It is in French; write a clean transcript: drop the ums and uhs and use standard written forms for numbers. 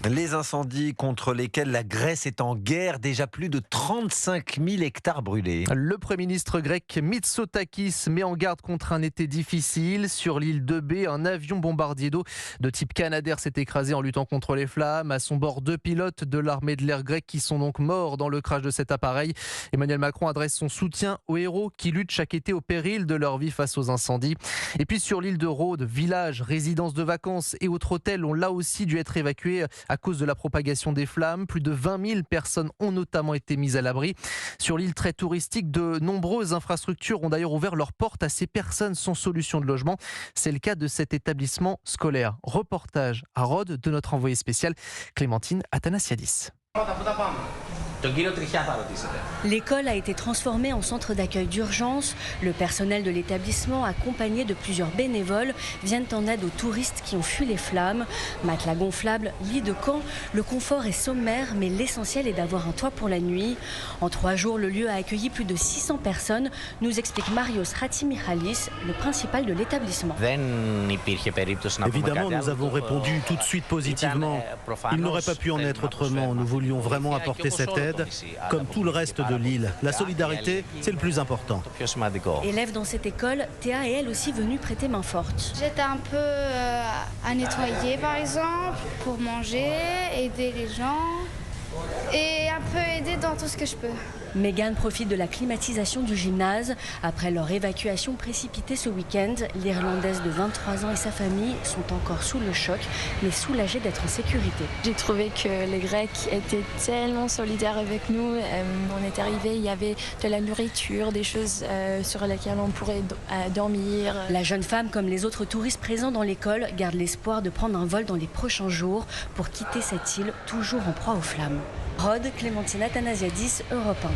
Les incendies contre lesquels la Grèce est en guerre, déjà plus de 35 000 hectares brûlés. Le Premier ministre grec Mitsotakis met en garde contre un été difficile. Sur l'île de B, un avion bombardier d'eau de type Canadair s'est écrasé en luttant contre les flammes. À son bord, 2 pilotes de l'armée de l'air grecque qui sont donc morts dans le crash de cet appareil. Emmanuel Macron adresse son soutien aux héros qui luttent chaque été au péril de leur vie face aux incendies. Et puis sur l'île de Rhodes, villages, résidences de vacances et autres hôtels ont là aussi dû être évacués à cause de la propagation des flammes. Plus de 20 000 personnes ont notamment été mises à l'abri. Sur l'île très touristique, de nombreuses infrastructures ont d'ailleurs ouvert leurs portes à ces personnes sans solution de logement. C'est le cas de cet établissement scolaire. Reportage à Rhodes de notre envoyée spéciale Clémentine Athanasiadis. L'école a été transformée en centre d'accueil d'urgence. Le personnel de l'établissement, accompagné de plusieurs bénévoles, viennent en aide aux touristes qui ont fui les flammes. Matelas gonflables, lit de camp, le confort est sommaire, mais l'essentiel est d'avoir un toit pour la nuit. En 3 jours, le lieu a accueilli plus de 600 personnes, nous explique Marios Ratsimichalis, le principal de l'établissement. Évidemment, nous avons répondu tout de suite positivement. Il n'aurait pas pu en être autrement. Nous voulions vraiment apporter cette aide, comme tout le reste de l'île. La solidarité, c'est le plus important. Élève dans cette école, Théa est elle aussi venue prêter main forte. J'étais un peu à nettoyer par exemple, pour manger, aider les gens et un peu aider dans tout ce que je peux. Mégane profite de la climatisation du gymnase. Après leur évacuation précipitée ce week-end, l'Irlandaise de 23 ans et sa famille sont encore sous le choc, mais soulagées d'être en sécurité. J'ai trouvé que les Grecs étaient tellement solidaires avec nous. On est arrivés, il y avait de la nourriture, des choses sur lesquelles on pourrait dormir. La jeune femme, comme les autres touristes présents dans l'école, garde l'espoir de prendre un vol dans les prochains jours pour quitter cette île toujours en proie aux flammes. Rhodes, Clémentine Athanasiadis, Europe 1.